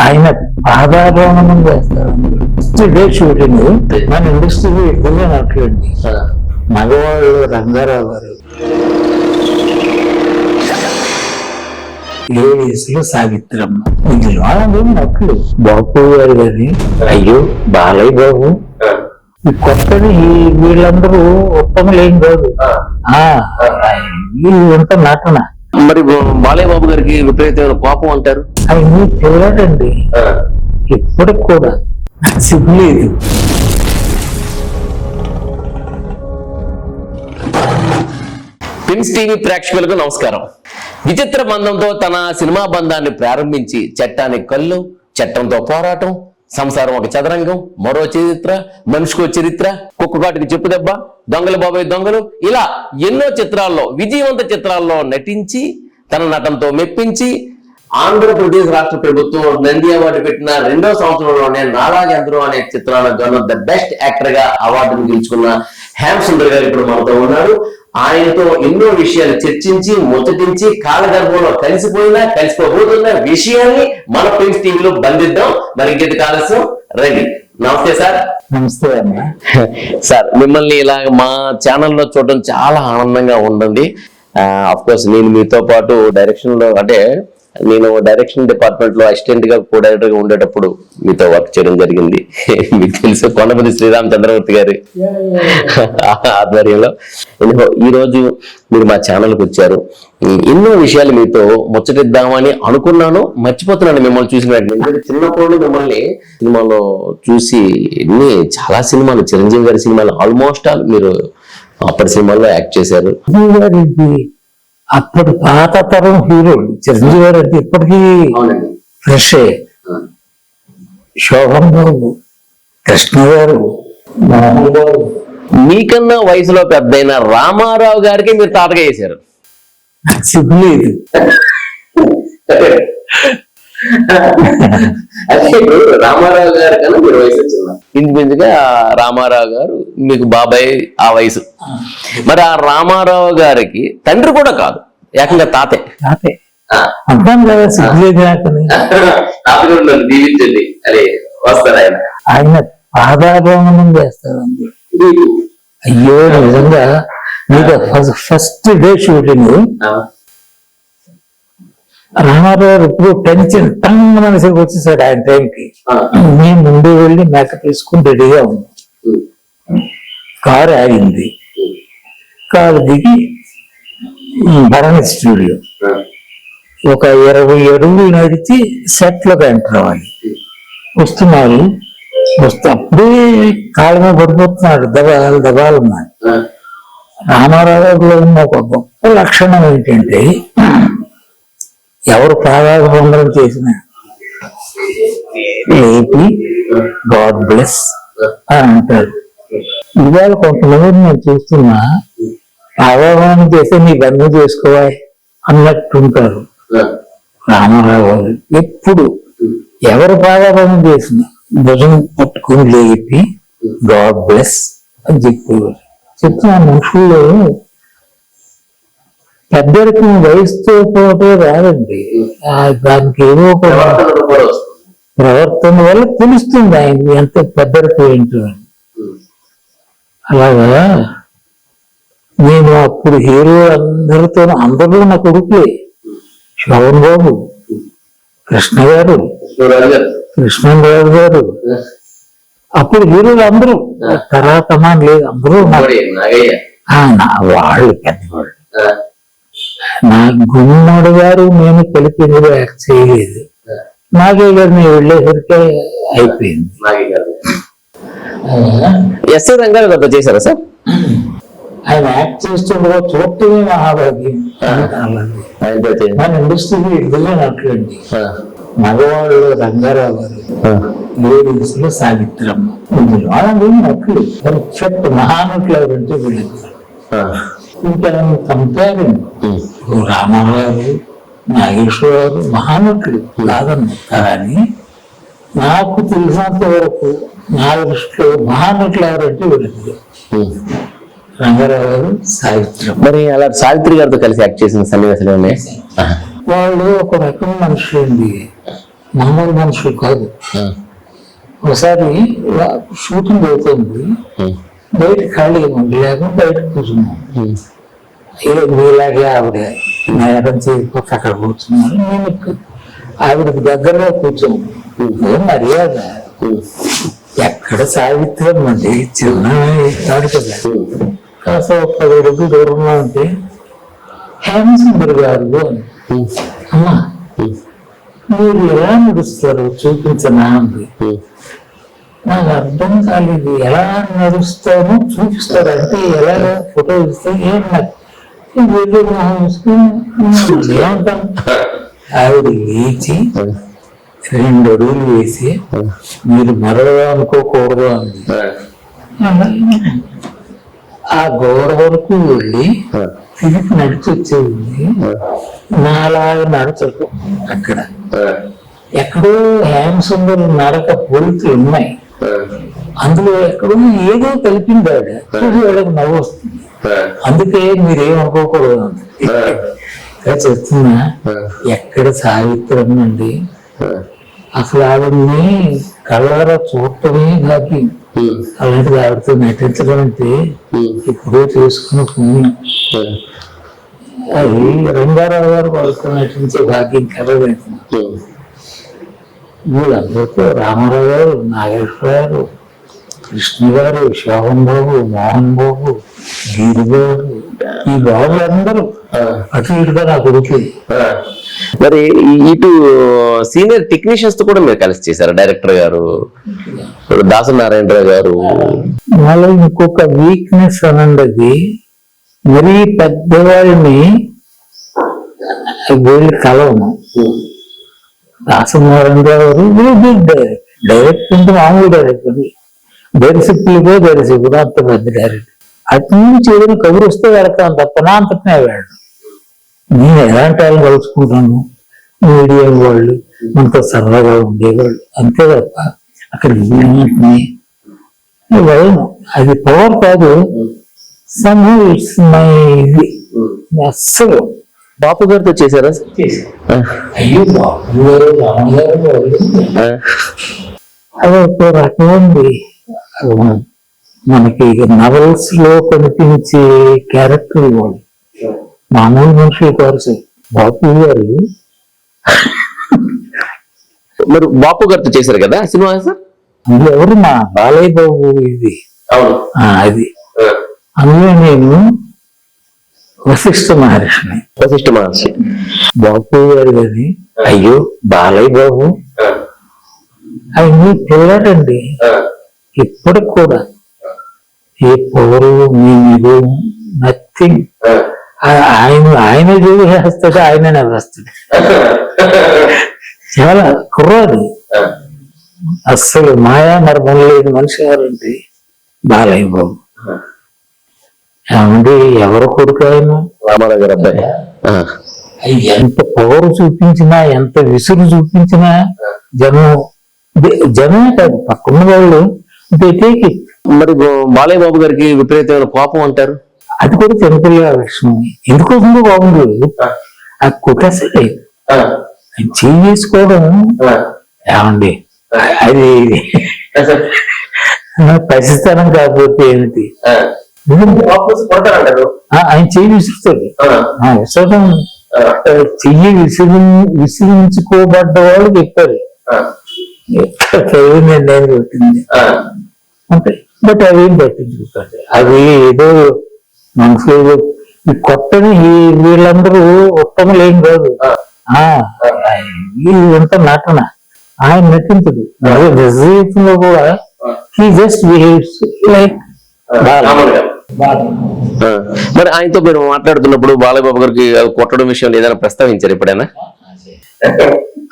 ఆయన పాదారోహణం చేస్తారు. ఇదే షూటింగ్ మన ఇండస్ట్రీలో ఎక్కువగా నట్లండి. మగవాళ్ళు రంగారావు గారు, లేడీస్ లో సావిత్రమ్మ, ఇది నట్లు. బాపు గారు గారి అయ్యో బాలయ్య బాబు, ఈ కొత్తది వీళ్ళందరూ ఉత్తములు ఏం కాదు. ఇంత నటన. మరి బాలయ్య బాబు గారికి విపరీతమైన కోపం అంటారు. ఆయన చూడండి ఇప్పటికి కూడా సిగ్గులేదు. పిన్స్ టీవీ ప్రేక్షకులకు నమస్కారం. విచిత్ర బంధంతో తన సినిమా బంధాన్ని ప్రారంభించి చట్టానికి కళ్ళు, చట్టంతో పోరాటం, సంసారం ఒక చదరంగం, మరో చరిత్ర, మనిషికో చరిత్ర, కుక్కకాటికి చెప్పు దెబ్బ, దొంగల బాబాయ్ దొంగలు, ఇలా ఎన్నో చిత్రాల్లో, విజయవంత చిత్రాల్లో నటించి తన నటనతో మెప్పించి ఆంధ్రప్రదేశ్ రాష్ట్ర ప్రభుత్వం నంది అవార్డు పెట్టిన 2వ సంవత్సరంలోనే నాలాగెందరూ అనే చిత్రానికి గాను ద బెస్ట్ యాక్టర్ గా అవార్డును గెలుచుకున్న హేమ సుందర్ గారు ఇప్పుడు మనతో ఉన్నారు. ఆయనతో ఎన్నో విషయాలు చర్చించి ముచ్చటించి కాలగర్భంలో కలిసిపోబోతున్న విషయాన్ని మన పిన్స్ టీవీలో బంధిద్దాం. మరి ఇంకేది ఆలస్యం, రండి. నమస్తే సార్. నమస్తే అమ్మా. సార్, మిమ్మల్ని ఇలా మా ఛానల్లో చూడడం చాలా ఆనందంగా ఉంటుంది. అఫ్ కోర్స్ నేను మీతో పాటు డైరెక్షన్ లో, అంటే నేను డైరెక్షన్ డిపార్ట్మెంట్ లో అసిస్టెంట్ గా కో డైరెక్టర్ గా ఉండేటప్పుడు మీతో వర్క్ చేయడం జరిగింది. మీకు తెలుసు, కొండపల్లి శ్రీరామచంద్రమూర్తి గారి ఆధ్వర్యంలో. ఈ రోజు మీరు మా ఛానల్కి వచ్చారు. ఎన్నో విషయాలు మీతో ముచ్చటిద్దామని అనుకున్నాను, మర్చిపోతున్నాను మిమ్మల్ని చూసిన వెంటనే. చిన్నప్పుడు మిమ్మల్ని సినిమాలో చూసి చాలా సినిమాలు, చిరంజీవి గారి సినిమాలు ఆల్మోస్ట్ ఆల్ మీరు అప్పటి సినిమాల్లో యాక్ట్ చేశారు. అప్పుడు పాత తరం హీరోలు చిరంజీవి గారు అంటే ఇప్పటికీ ఫ్రెష్. శోభన్ బాబు, కృష్ణ గారు, మోహన్ బాబు. మీకన్నా వయసులో పెద్దయిన రామారావు గారికి మీరు తాతగా చేశారు. సిగ్గులేదు. రామారావు గారు కన్నా మీరు వయసు వచ్చిందా? ఇంచుమించుగా రామారావు గారు మీకు బాబాయ్ ఆ వయసు. మరి ఆ రామారావు గారికి తండ్రి కూడా కాదు, ఏకంగా తాతే. అంటాను కదా సిగ్గులేదు. ఆయన పాదారోహణం చేస్తారండి. అయ్యో నిజంగా మీకు ఫస్ట్ డే షూటింగ్ రామారావు ఇప్పుడు టెన్షన్ టంగ్ మనసుకి వచ్చేసాడు. ఆయన టైంకి మేము ముందు వెళ్ళి మేకప్ తీసుకుని రెడీగా ఉన్నాం. కారు ఆగింది. కారు దిగి భరణి స్టూడియో ఒక 20 అడుగులు నడిచి సెట్ లోకి ఎంటర్ అవ్వాలి. వస్తున్నారు. అప్పుడే కాళ్ళ మీద పడిపోతున్నాడు. దబాలున్నాడు. రామారావులో ఉన్న ఒక గొప్ప లక్షణం ఏంటంటే, ఎవరు పాదాభివందనం చేసినా లేపి గాడ్ బ్లెస్ అని అంటారు. ఇవాళ కొంతమంది నేను చూస్తున్నా, పాదాభివందనం చేస్తే నీ బంధం చేసుకోవాలి అన్నట్టుంటారు. రామారావు ఎప్పుడు ఎవరు పాదాభివందనం చేసినా భుజం పట్టుకుని లేపి గాడ్ బ్లెస్ అని చెప్పేవారు. చెప్తున్నా, మనుషుల్లో పెద్దరికి వయసుతో పాటు రాదండి. దానికి ఏదో ఒక ప్రవర్తన వల్ల తెలుస్తుంది ఆయన ఎంత పెద్దరికి ఏంటో. అలాగా నేను అప్పుడు హీరో అందరూ నా కొడుకులే. శోభన్ బాబు, కృష్ణ గారు, కృష్ణరాజు గారు, అప్పుడు హీరోలు అందరూ తర్వాత లేదు, అందరూ వాళ్ళు పెద్దవాళ్ళు. నా గుమ్మడి గారు నేను కలిపి ఇందులో యాక్ట్ చేయలేదు. నాగయ్య గారు నేను వెళ్ళేసరికి అయిపోయింది. ఎస్ఐ రంగారావు గారితో చేశారా సార్? ఆయన యాక్ట్ చేస్తుండగా చూడటమే మహాభాగ్యం. మన ఇండస్ట్రీకి ఇదిగా నట్లండి. మగవాళ్ళు రంగారావు గారు, లేడీస్ లో సావిత్రమ్మ, ఇందులో నట్లు పర్ఫెక్ట్ మహానట్లు ఎవరంటే వీళ్ళందరూ. ఇంకా కంపేరింగ్ రామారావు, నాగేశ్వరరావు మహానటులు కాదన్నా, కానీ నాకు తెలిసినంత వరకు నా దృష్టిలో మహానటులు ఎవరంటే వీళ్ళందరూ రంగారావు గారు, సావిత్రి. మరి అలా సావిత్రి గారితో కలిసి యాక్ట్ చేసిన సన్నివేశాలు ఉన్నాయి. వాళ్ళు ఒక రకం మనుషులండి. మామూలు మనుషులు కాదు. ఒకసారి షూటింగ్ అవుతుంది, బయట ఖాళీ ఉంది, లేకుండా బయట కూర్చున్నాం. మీలాగే ఆవిడ నేరం చేయకపోతే అక్కడ కూర్చున్నాను. నేను ఆవిడకి దగ్గరగా కూర్చోను. మర్యాద ఎక్కడ సావిత్రం అండి, చిన్న కాదు కదా. కాస్త 10 అడుగులు దూరంలో ఉంటే హేమసుందర్ గారు అమ్మా మీరు ఎలా నడుస్తారు చూపించనా అంది. నాకు అర్థం కాలేదు, ఎలా నడుస్తానో చూపిస్తారు అంటే ఎలా ఫోటో ఇస్తే ఏం నాకు ఏమంటాను. ఆవిడ లేచి 2 అడుగులు వేసి మీరు మరొక అనుకోకూడదు అంది. ఆ గోడ వరకు వెళ్ళి తిరిగి నడిచి వచ్చేది. నాలాగా నడచకు అక్కడ ఎక్కడో హేమసుందర్ నడక పోలికలు ఉన్నాయి. అందులో ఎక్కడో ఏదో కలిపింది ఆవిడ. వాళ్ళకి నవ్వు వస్తుంది. అందుకే మీరేమనుకోకూడదు చెప్తున్నా. ఎక్కడ సావిత్రం అండి, అసలు ఆవిడ్ని కళ్ళారా చూడటమే కాదు, అలాంటిది ఆవిడతో నటించడం అంటే ఎప్పుడో చేసుకున్న పుణ్యం. అది రంగారావు గారు వాళ్ళతో నటించే భాగ్యం కలగలేదు. వీళ్ళందరితో రామారావు గారు, నాగేశ్వర గారు, కృష్ణ గారు, శోభన్ బాబు, మోహన్ బాబు, గీరి బాబు, ఈ బాబులందరూ అటు ఇటుగా నా కొడుకు. మరి ఇటు సీనియర్ టెక్నీషియన్స్ తో కూడా మీరు కలిసి చేశారు. డైరెక్టర్ గారు దాసనారాయణరావు గారు. మళ్ళీ ఇంకొక వీక్నెస్ అనండి, మరీ పెద్దవాళ్ళని వీళ్ళు కలవను. దాసనారాయణరావు గారు డైరెక్ట్ అంటే మామూలు డైరెక్టర్, దర్శకులుగా దర్శకుడు అంత పెద్ద డైరెక్టర్. అటు నుంచి ఏదైనా కబురు వస్తే వెళ్తాను తప్ప నా అంతటనే వెళ్ళాడు. నేను ఎలాంటి వాళ్ళని కలుసుకుంటాను, మీడియం వాళ్ళు మనతో సరదాగా ఉండేవాళ్ళు, అంతే తప్ప అక్కడ వెళ్ళను. అది పవర్ కాదు, somehow it's my ఇది అస్సలు. బాపు గారితో చేశారా? అయ్యో బాపు గారు, రామ గారు, అది ఒక రకం ఉంది. మనకి నవల్స్ లో కనిపించే క్యారెక్టర్ వాళ్ళు మామూలు మనుషులు కాదు. బాపు గారు మరి బాపు గారితో చేశారు కదా సినిమా సార్? అందులో ఎవరు మా బాలయ్య బాబు ఇది అది. అందులో నేను వశిష్ఠ మహర్షి. బాపు గారు కానీ అయ్యో బాలయ్య బాబు ఆయన పిల్లాడండి. ఇప్పటికి కూడా ఏ పవరు మీరు నథింగ్. ఆయన చేస్తాడు, ఆయన నవ్వేస్తాడు. చాలా కుర్రాడు, అస్సలు మాయా మర్మం లేని మనిషి గారంటే బాలయ్య బాబు. ఏమండి ఎవరు కొడుకు ఆయన? రామారావు గారు అబ్బాయి. ఎంత పవర్ చూపించినా, ఎంత విసురు చూపించినా జనమే కాదు పక్కన వాళ్ళు టేక్. మరి బాలయ్య బాబు గారికి విపరీతమైన కోపం అంటారు. అది కూడా చిన్నపిల్ల విషయం. ఎందుకోసందో బాగుండదు, అది కొట్టేసరి చేసుకోవడం. ఏమండి అది పసిస్తనం కాకపోతే ఏమిటి? ఆయన చెయ్యి విసురుతాడు. విసరడం చెయ్యి విసిరించుకోబడ్డ వాళ్ళు చెప్పారు. నేను కొట్టింది అంటే, బట్ అవేం పట్టించుకుంటారు. అవి ఏదో మనసులో కొత్తని వీళ్ళందరూ ఉత్తములేం కాదు. వీళ్ళంతా నటన, ఆయన నటించదు. నిజ జీవితంలో కూడా హీ జస్ట్ బిహేవ్స్ లైక్. మరి ఆయనతో మీరు మాట్లాడుతున్నప్పుడు బాలయ్య బాబు గారికి కొట్టడం విషయం ఏదైనా ప్రస్తావించారు ఎప్పుడైనా?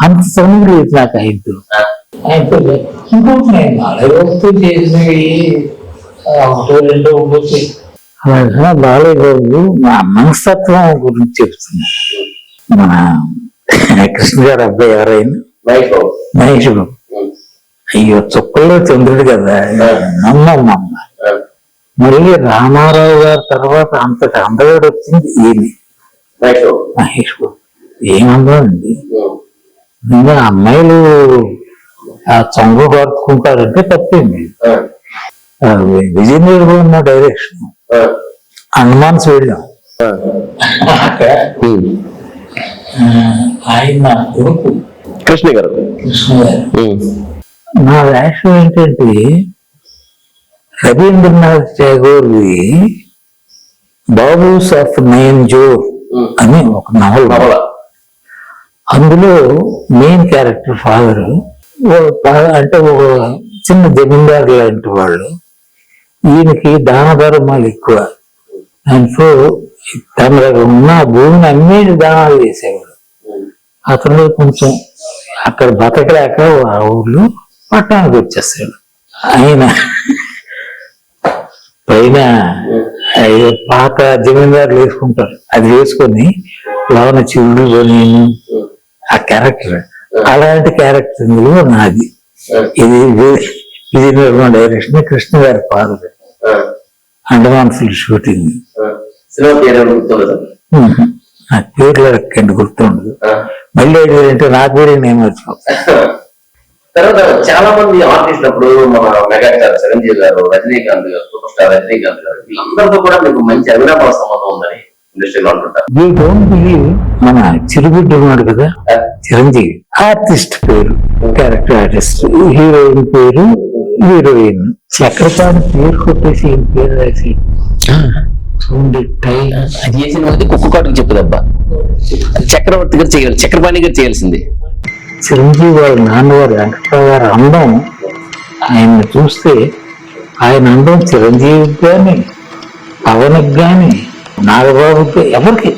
అంత సమయం లేదు నాకు ఆయనతో. ఇంకోటి నేను బాలయ్య బాబుతో చేసినవి 1-2 ఉండొచ్చు. అలాగా బాలయ్య బాబు మా మనస్తత్వం గురించి చెప్తున్నా. మన కృష్ణ గారు అబ్బాయి ఎవరైనా మహేష్ బాబు, అయ్యో చుక్కల్లో చంద్రుడు కదా, నమ్మమ్మ. మళ్ళీ రామారావు గారి తర్వాత అంతటి అందగాడు వచ్చింది ఈయన మహేష్ బాబు. ఏమన్నా అండి, ఇంకా అమ్మాయిలు ఆ చొంగ కోరుకుంటారంటే తప్పేంది. విజయనగరంలో ఉన్న డైరెక్షన్ హనుమాన్స్ వెళ్ళాం. అక్కడ ఆయన కొడుకు కృష్ణ గారు. కృష్ణ గారు. నా వేషం ఏంటంటే రవీంద్రనాథ్ టాగోర్ది బాబూస్ ఆఫ్ నైన్ జోర్ అని ఒక నవల. అందులో మెయిన్ క్యారెక్టర్ ఫాదర్ అంటే ఒక చిన్న జమీందారు లాంటి వాళ్ళు. ఈయనకి దాన ధర్మాలు ఎక్కువ. దాంట్లో తన దగ్గర ఉన్న భూమిని అన్నిటి దానాలు చేసేవాడు. అతను కొంచెం అక్కడ బతకలేక ఆ ఊర్లో పట్టణానికి వచ్చేస్తాడు. ఆయన పైన పాత జమీందారులు వేసుకుంటారు, అది వేసుకొని లోన చిరుడు నేను ఆ క్యారెక్టర్, అలాంటి క్యారెక్టర్ ఇందులో నాది. ఇది నిర్మాణ డైరెక్షన్ కృష్ణ గారి ఫాదర్. Andaman film shooting. నా పేర్లు ఎక్కండి గుర్తుండదు. మళ్ళీ అంటే నా పేరే నేను మర్చిపోతాను. తర్వాత చాలా మంది ఆర్టిస్టులు, అప్పుడు మన మెగాస్టార్ చిరంజీవి గారు, రజనీకాంత్ గారు, సూపర్ స్టార్ రజనీకాంత్ గారు, వీళ్ళందరితో కూడా మీకు మంచి అవినాభావ సంబంధం ఉందని ఇండస్ట్రీలో అంటుంటారు. యూ డోంట్ బిలీవ్, మన చిరుబిడ్డ ఉన్నాడు కదా చిరంజీవి, ఆర్టిస్ట్ పేరు క్యారెక్టర్ ఆర్టిస్ట్, హీరోయిన్ పేరు హీరోయిన్, చక్రపాణి పేరు కొట్టేసి ఈయన పేరు రాసి అది చేసిన మంది కుక్క కాటుకు చెప్పుదబ్బా. చక్రవర్తి గారు చేయాలి, చక్రపాణి గారు చేయాల్సింది. చిరంజీవి వాళ్ళ నాన్నగారు వెంకటరావు గారు అందం, ఆయన్ని చూస్తే ఆయన అందం చిరంజీవికి కానీ పవన్కి కానీ నాగబాబుకి ఎవరికి